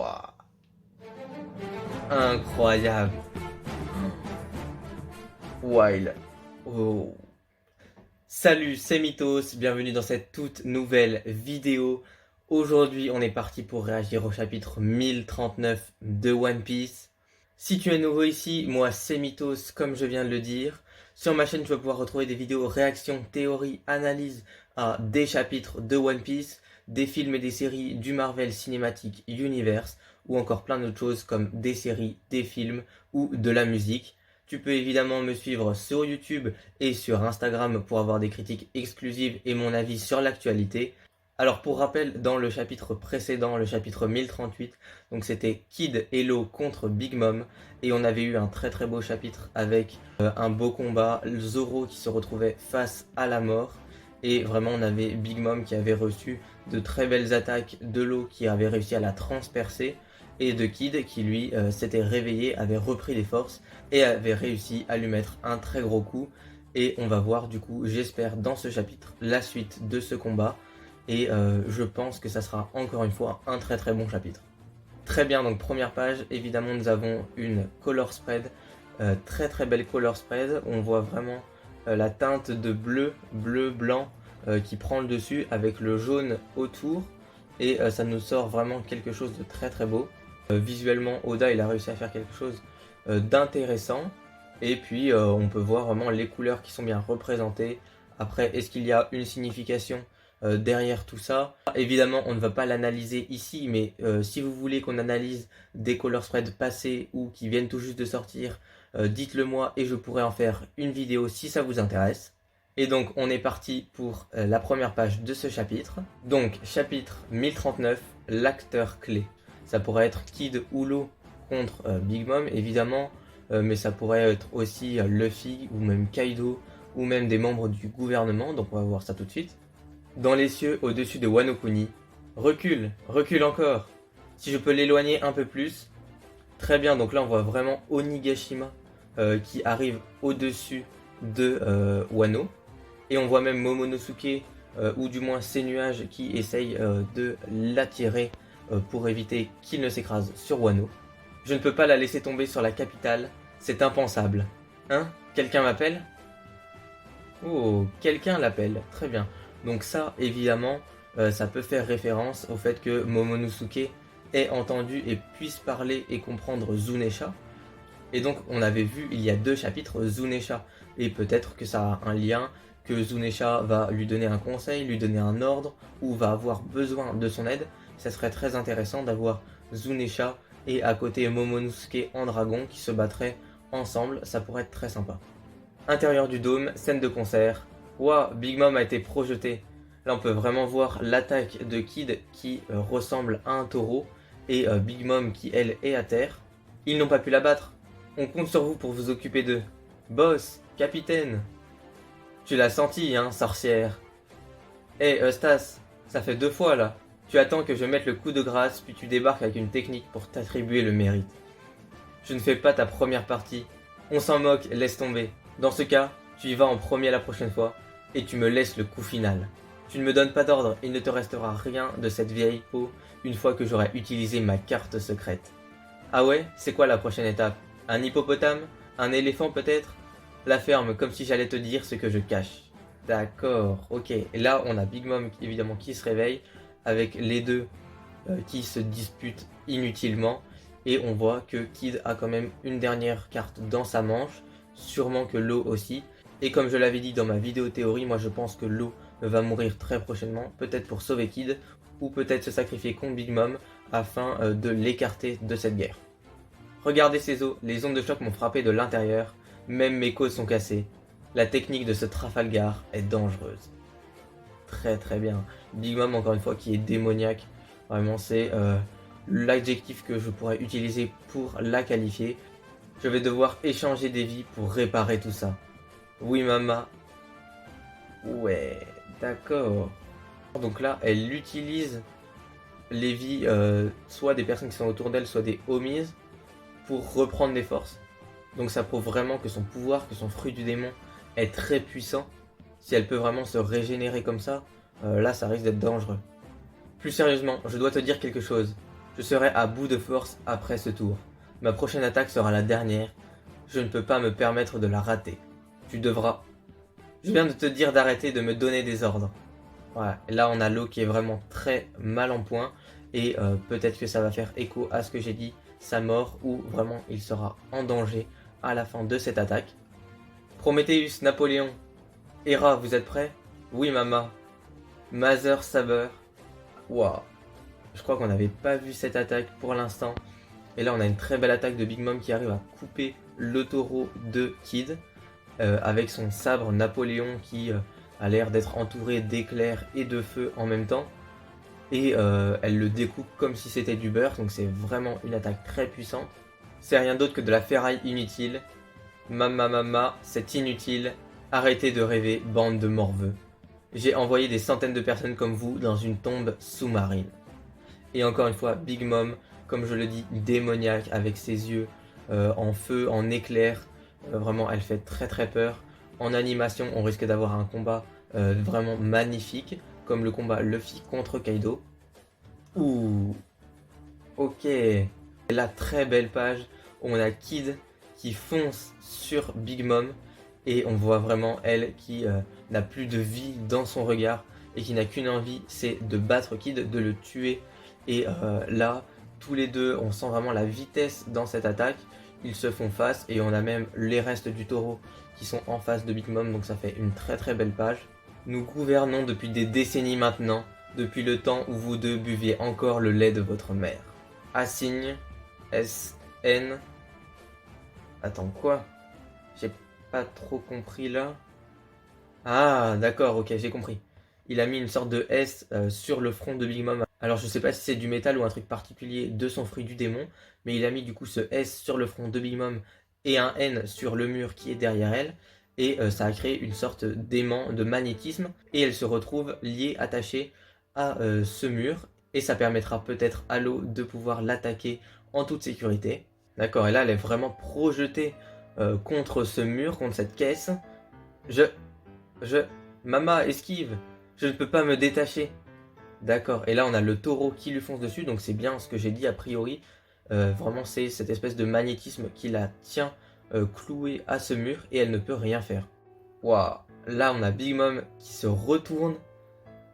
Waouh. Incroyable. Wild. Oh. Salut, c'est Mythos, bienvenue dans cette toute nouvelle vidéo. Aujourd'hui, on est parti pour réagir au chapitre 1039 de One Piece. Si tu es nouveau ici, moi c'est Mythos, comme je viens de le dire. Sur ma chaîne, tu vas pouvoir retrouver des vidéos réactions, théories, analyses à des chapitres de One Piece, des films et des séries du Marvel Cinematic Universe, ou encore plein d'autres choses comme des séries, des films ou de la musique. Tu peux évidemment me suivre sur YouTube et sur Instagram pour avoir des critiques exclusives et mon avis sur l'actualité. Alors pour rappel, dans le chapitre précédent, le chapitre 1038, donc c'était Kid et Law contre Big Mom, et on avait eu un très très beau chapitre avec un beau combat, Zoro qui se retrouvait face à la mort, et vraiment on avait Big Mom qui avait reçu de très belles attaques de Law qui avait réussi à la transpercer, et de Kid qui lui s'était réveillé, avait repris des forces et avait réussi à lui mettre un très gros coup. Et on va voir du coup, j'espère, dans ce chapitre, la suite de ce combat. Et je pense que ça sera encore une fois un très très bon chapitre. Très bien, donc première page, évidemment nous avons une color spread, très très belle color spread. On voit vraiment la teinte de bleu, blanc qui prend le dessus avec le jaune autour. Et ça nous sort vraiment quelque chose de très très beau. Visuellement, Oda il a réussi à faire quelque chose d'intéressant. Et puis on peut voir vraiment les couleurs qui sont bien représentées. Après, est-ce qu'il y a une signification derrière tout ça? Évidemment, on ne va pas l'analyser ici, mais si vous voulez qu'on analyse des color spreads passés ou qui viennent tout juste de sortir, dites-le moi et je pourrai en faire une vidéo si ça vous intéresse. Et donc on est parti pour la première page de ce chapitre. Donc chapitre 1039, l'acteur clé. Ça pourrait être Kid ou Law contre Big Mom évidemment, mais ça pourrait être aussi Luffy ou même Kaido ou même des membres du gouvernement, donc on va voir ça tout de suite. Dans les cieux au-dessus de Wano Kuni. Recule, recule encore. Si je peux l'éloigner un peu plus. Très bien, donc là on voit vraiment Onigashima qui arrive au-dessus de Wano. Et on voit même Momonosuke, ou du moins ses nuages qui essayent de l'attirer pour éviter qu'il ne s'écrase sur Wano. Je ne peux pas la laisser tomber sur la capitale, c'est impensable. Hein? Quelqu'un m'appelle? Oh, quelqu'un l'appelle, très bien. Donc ça, évidemment, ça peut faire référence au fait que Momonosuke ait entendu et puisse parler et comprendre Zunesha. Et donc, on avait vu il y a 2 chapitres Zunesha. Et peut-être que ça a un lien, que Zunesha va lui donner un conseil, lui donner un ordre, ou va avoir besoin de son aide. Ça serait très intéressant d'avoir Zunesha et à côté Momonosuke en dragon qui se battraient ensemble. Ça pourrait être très sympa. Intérieur du dôme, scène de concert. Waouh, Big Mom a été projeté. Là, on peut vraiment voir l'attaque de Kid qui ressemble à un taureau et Big Mom qui, elle, est à terre. Ils n'ont pas pu la battre. On compte sur vous pour vous occuper d'eux. Boss, capitaine. Tu l'as senti, hein, sorcière. Hé, Eustace, ça fait 2 fois là. Tu attends que je mette le coup de grâce, puis tu débarques avec une technique pour t'attribuer le mérite. Je ne fais pas ta première partie. On s'en moque, laisse tomber. Dans ce cas, tu y vas en premier la prochaine fois, et tu me laisses le coup final. Tu ne me donnes pas d'ordre, il ne te restera rien de cette vieille peau une fois que j'aurai utilisé ma carte secrète. Ah ouais, c'est quoi la prochaine étape? Un hippopotame? Un éléphant peut-être? La ferme comme si j'allais te dire ce que je cache. D'accord, ok. Et là, on a Big Mom évidemment qui se réveille, avec les deux qui se disputent inutilement. Et on voit que Kid a quand même une dernière carte dans sa manche, sûrement que Law aussi. Et comme je l'avais dit dans ma vidéo théorie, moi je pense que Law va mourir très prochainement, peut-être pour sauver Kid, ou peut-être se sacrifier contre Big Mom afin de l'écarter de cette guerre. Regardez ces os, les ondes de choc m'ont frappé de l'intérieur, même mes côtes sont cassées. La technique de ce Trafalgar est dangereuse. Très très bien. Big Mom encore une fois qui est démoniaque, vraiment c'est l'adjectif que je pourrais utiliser pour la qualifier. Je vais devoir échanger des vies pour réparer tout ça. Oui mama. Ouais, d'accord. Donc là, elle utilise les vies, soit des personnes qui sont autour d'elle, soit des homies, pour reprendre des forces. Donc ça prouve vraiment que son pouvoir, que son fruit du démon est très puissant. Si elle peut vraiment se régénérer comme ça, là ça risque d'être dangereux. Plus sérieusement, je dois te dire quelque chose. Je serai à bout de force après ce tour. Ma prochaine attaque sera la dernière. Je ne peux pas me permettre de la rater. Tu devras. Je viens de te dire d'arrêter de me donner des ordres. Voilà, et là on a l'eau qui est vraiment très mal en point. Et peut-être que ça va faire écho à ce que j'ai dit, sa mort, ou vraiment il sera en danger à la fin de cette attaque. Prométhéeus, Napoléon, Hera, vous êtes prêts? Oui, Mama. Mother Saber. Waouh. Je crois qu'on n'avait pas vu cette attaque pour l'instant. Et là, on a une très belle attaque de Big Mom qui arrive à couper le taureau de Kid. Avec son sabre Napoléon qui a l'air d'être entouré d'éclairs et de feu en même temps. Et elle le découpe comme si c'était du beurre. Donc c'est vraiment une attaque très puissante. C'est rien d'autre que de la ferraille inutile. Mama, c'est inutile. Arrêtez de rêver, bande de morveux. J'ai envoyé des centaines de personnes comme vous dans une tombe sous-marine. Et encore une fois, Big Mom, comme je le dis, démoniaque avec ses yeux en feu, en éclair. Vraiment, elle fait très très peur. En animation, on risque d'avoir un combat vraiment magnifique, comme le combat Luffy contre Kaido. Ouh, ok. Et là, très belle page où on a Kid qui fonce sur Big Mom. Et on voit vraiment elle qui n'a plus de vie dans son regard et qui n'a qu'une envie, c'est de battre Kid, de le tuer. Et là, tous les deux, on sent vraiment la vitesse dans cette attaque. Ils se font face et on a même les restes du taureau qui sont en face de Big Mom. Donc ça fait une très très belle page. Nous gouvernons depuis des décennies maintenant, depuis le temps où vous deux buviez encore le lait de votre mère. Assigne, S-N... Attends, quoi? J'ai pas trop compris là. Ah, d'accord, ok, j'ai compris. Il a mis une sorte de S sur le front de Big Mom. Alors je sais pas si c'est du métal ou un truc particulier de son fruit du démon, mais il a mis du coup ce S sur le front de Big Mom et un N sur le mur qui est derrière elle. Et ça a créé une sorte d'aimant, de magnétisme. Et elle se retrouve liée, attachée à ce mur. Et ça permettra peut-être à l'eau de pouvoir l'attaquer en toute sécurité. D'accord, et là elle est vraiment projetée contre ce mur, contre cette caisse. Mama, esquive. Je ne peux pas me détacher. D'accord, et là on a le taureau qui lui fonce dessus, donc c'est bien ce que j'ai dit a priori. Vraiment c'est cette espèce de magnétisme qui la tient clouée à ce mur et elle ne peut rien faire. Waouh, là on a Big Mom qui se retourne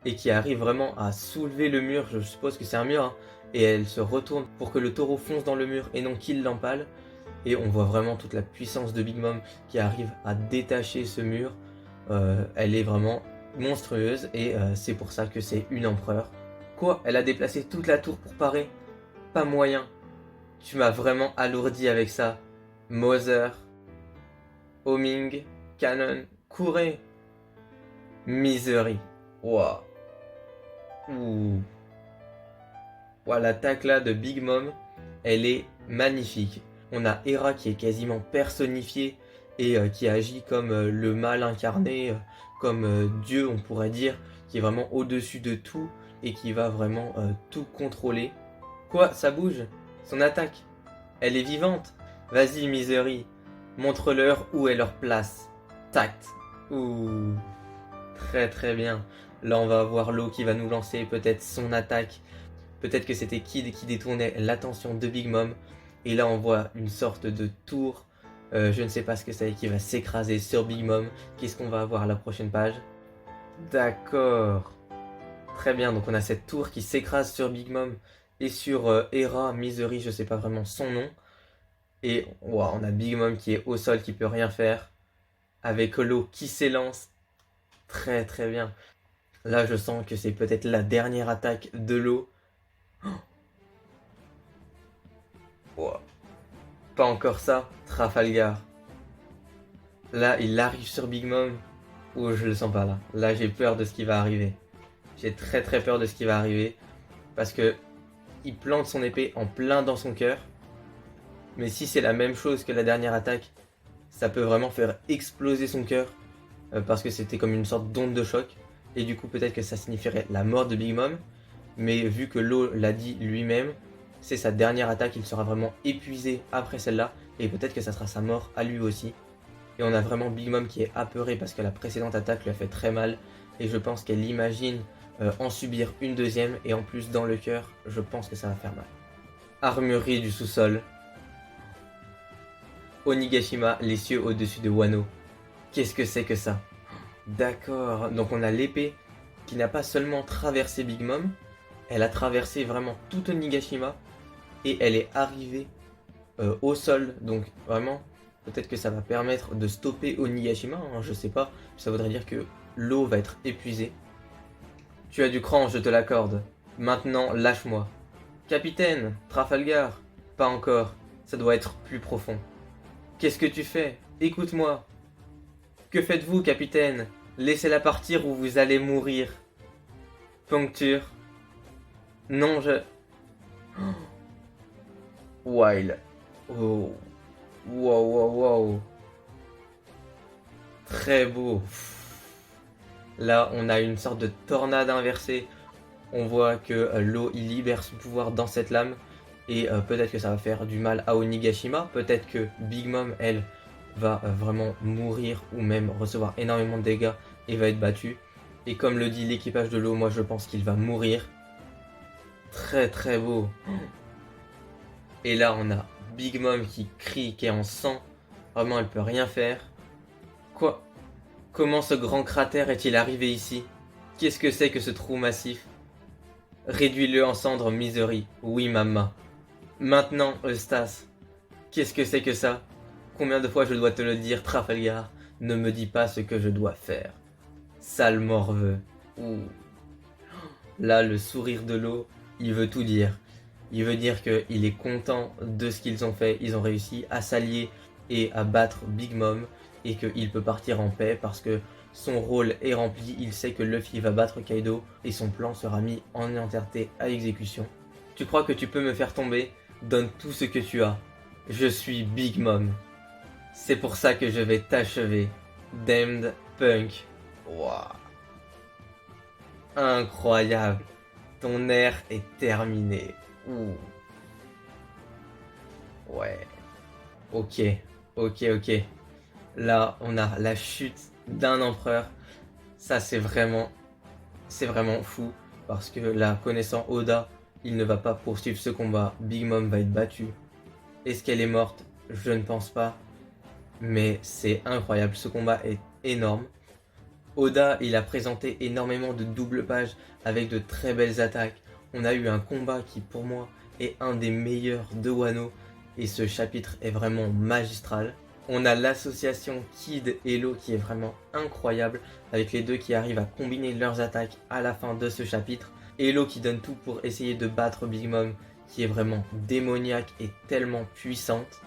et qui arrive vraiment à soulever le mur, je suppose que c'est un mur, hein, et elle se retourne pour que le taureau fonce dans le mur et non qu'il l'empale. Et on voit vraiment toute la puissance de Big Mom qui arrive à détacher ce mur. Elle est vraiment monstrueuse et c'est pour ça que c'est une empereur. Quoi? Elle a déplacé toute la tour pour parer? Pas moyen. Tu m'as vraiment alourdi avec ça. Mother, Homing, Cannon, courez. Misery. Waouh. Ouh. Waouh, l'attaque là de Big Mom, elle est magnifique. On a Hera qui est quasiment personnifiée et qui agit comme le mal incarné, comme Dieu on pourrait dire, qui est vraiment au-dessus de tout et qui va vraiment tout contrôler. Quoi? Ça bouge? Son attaque? Elle est vivante? Vas-y Misery, montre-leur où est leur place. Tact. Ouh. Très très bien. Là on va avoir l'eau qui va nous lancer peut-être son attaque. Peut-être que c'était Kid qui détournait l'attention de Big Mom. Et là on voit une sorte de tour. Je ne sais pas ce que c'est qui va s'écraser sur Big Mom. Qu'est-ce qu'on va avoir à la prochaine page? D'accord. Très bien, donc on a cette tour qui s'écrase sur Big Mom et sur Hera, Misery, je sais pas vraiment son nom. Et wow, on a Big Mom qui est au sol, qui peut rien faire. Avec l'eau qui s'élance. Très très bien. Là je sens que c'est peut-être la dernière attaque de l'eau. Wow. Pas encore ça, Trafalgar. Là, il arrive sur Big Mom. Ouh, je le sens pas là. Là, j'ai peur de ce qui va arriver. J'ai très très peur de ce qui va arriver. Parce que il plante son épée en plein dans son cœur. Mais si c'est la même chose que la dernière attaque, ça peut vraiment faire exploser son cœur. Parce que c'était comme une sorte d'onde de choc. Et du coup, peut-être que ça signifierait la mort de Big Mom. Mais vu que Law l'a dit lui-même, c'est sa dernière attaque, il sera vraiment épuisé après celle-là. Et peut-être que ça sera sa mort à lui aussi. Et on a vraiment Big Mom qui est apeurée parce que la précédente attaque lui a fait très mal. Et je pense qu'elle imagine en subir une deuxième. Et en plus, dans le cœur, je pense que ça va faire mal. armurerie du sous-sol. Onigashima, les cieux au-dessus de Wano. Qu'est-ce que c'est que ça? D'accord, donc on a l'épée qui n'a pas seulement traversé Big Mom, elle a traversé vraiment tout Onigashima et elle est arrivée au sol. Donc vraiment, peut-être que ça va permettre de stopper Onigashima, hein, je sais pas. Ça voudrait dire que l'eau va être épuisée. Tu as du cran, je te l'accorde. Maintenant, lâche-moi. Capitaine, Trafalgar. Pas encore, ça doit être plus profond. Qu'est-ce que tu fais? Écoute-moi. Que faites-vous, capitaine? Laissez-la partir ou vous allez mourir. Poncture. Non, je... Wild. Oh. Wow, wow, wow. Très beau. Là, on a une sorte de tornade inversée. On voit que l'eau, il libère son pouvoir dans cette lame. Et peut-être que ça va faire du mal à Onigashima. Peut-être que Big Mom, elle, va vraiment mourir ou même recevoir énormément de dégâts et va être battue. Et comme le dit l'équipage de l'eau, moi je pense qu'il va mourir. Très très beau. Et là, on a Big Mom qui crie, qui est en sang. Vraiment, elle peut rien faire. Quoi? Comment ce grand cratère est-il arrivé ici? Qu'est-ce que c'est que ce trou massif? Réduis-le en cendres, Misery. Oui, maman. Maintenant, Eustace. Qu'est-ce que c'est que ça? Combien de fois je dois te le dire, Trafalgar? Ne me dis pas ce que je dois faire. Sale morveux. Ouh. Là, le sourire de l'eau, il veut tout dire. Il veut dire qu'il est content de ce qu'ils ont fait. Ils ont réussi à s'allier et à battre Big Mom. Et qu'il peut partir en paix parce que son rôle est rempli. Il sait que Luffy va battre Kaido et son plan sera mis en entièreté à exécution. Tu crois que tu peux me faire tomber? Donne tout ce que tu as. Je suis Big Mom. C'est pour ça que je vais t'achever. Damned Punk. Wow. Incroyable. Ton air est terminé. Ouh. Ouais. Ok. Ok, ok. Là, on a la chute d'un empereur. Ça, c'est vraiment fou. Parce que là, connaissant Oda, il ne va pas poursuivre ce combat. Big Mom va être battue. Est-ce qu'elle est morte? Je ne pense pas. Mais c'est incroyable. Ce combat est énorme. Oda, il a présenté énormément de double pages avec de très belles attaques. On a eu un combat qui, pour moi, est un des meilleurs de Wano. Et ce chapitre est vraiment magistral. On a l'association Kid et Law qui est vraiment incroyable, avec les deux qui arrivent à combiner leurs attaques à la fin de ce chapitre. Et Law qui donne tout pour essayer de battre Big Mom, qui est vraiment démoniaque et tellement puissante.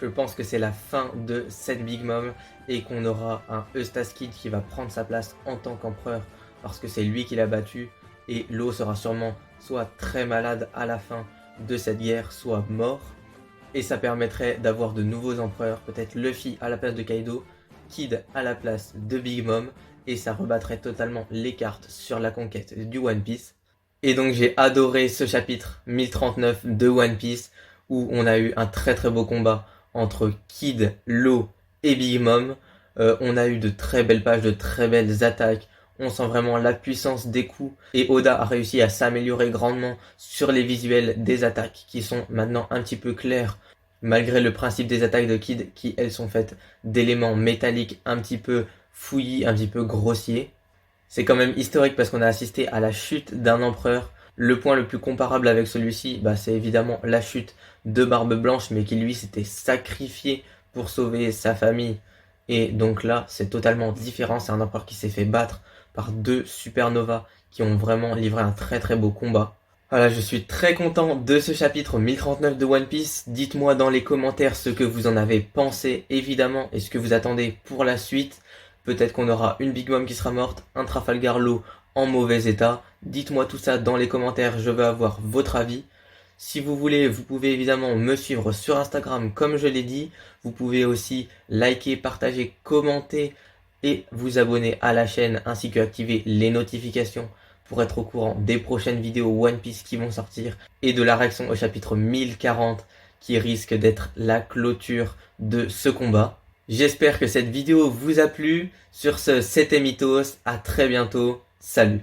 Je pense que c'est la fin de cette Big Mom et qu'on aura un Eustace Kid qui va prendre sa place en tant qu'empereur parce que c'est lui qui l'a battu. Et Law sera sûrement soit très malade à la fin de cette guerre, soit mort. Et ça permettrait d'avoir de nouveaux empereurs, peut-être Luffy à la place de Kaido, Kid à la place de Big Mom, et ça rebattrait totalement les cartes sur la conquête du One Piece. Et donc j'ai adoré ce chapitre 1039 de One Piece, où on a eu un très très beau combat entre Kid, Law et Big Mom. On a eu de très belles pages, de très belles attaques. On sent vraiment la puissance des coups. Et Oda a réussi à s'améliorer grandement sur les visuels des attaques qui sont maintenant un petit peu clairs. Malgré le principe des attaques de Kid qui, elles, sont faites d'éléments métalliques un petit peu fouillis, un petit peu grossiers. C'est quand même historique parce qu'on a assisté à la chute d'un empereur. Le point le plus comparable avec celui-ci, c'est évidemment la chute de Barbe Blanche, mais qui lui s'était sacrifié pour sauver sa famille. Et donc là, c'est totalement différent. C'est un empereur qui s'est fait battre par deux supernovas qui ont vraiment livré un très très beau combat. Voilà, je suis très content de ce chapitre 1039 de One Piece. Dites-moi dans les commentaires ce que vous en avez pensé, évidemment, et ce que vous attendez pour la suite. Peut-être qu'on aura une Big Mom qui sera morte, un Trafalgar Law en mauvais état. Dites-moi tout ça dans les commentaires, je veux avoir votre avis. Si vous voulez, vous pouvez évidemment me suivre sur Instagram comme je l'ai dit. Vous pouvez aussi liker, partager, commenter et vous abonner à la chaîne ainsi que activer les notifications pour être au courant des prochaines vidéos One Piece qui vont sortir et de la réaction au chapitre 1040 qui risque d'être la clôture de ce combat. J'espère que cette vidéo vous a plu. Sur ce, c'était Mythos, à très bientôt, salut!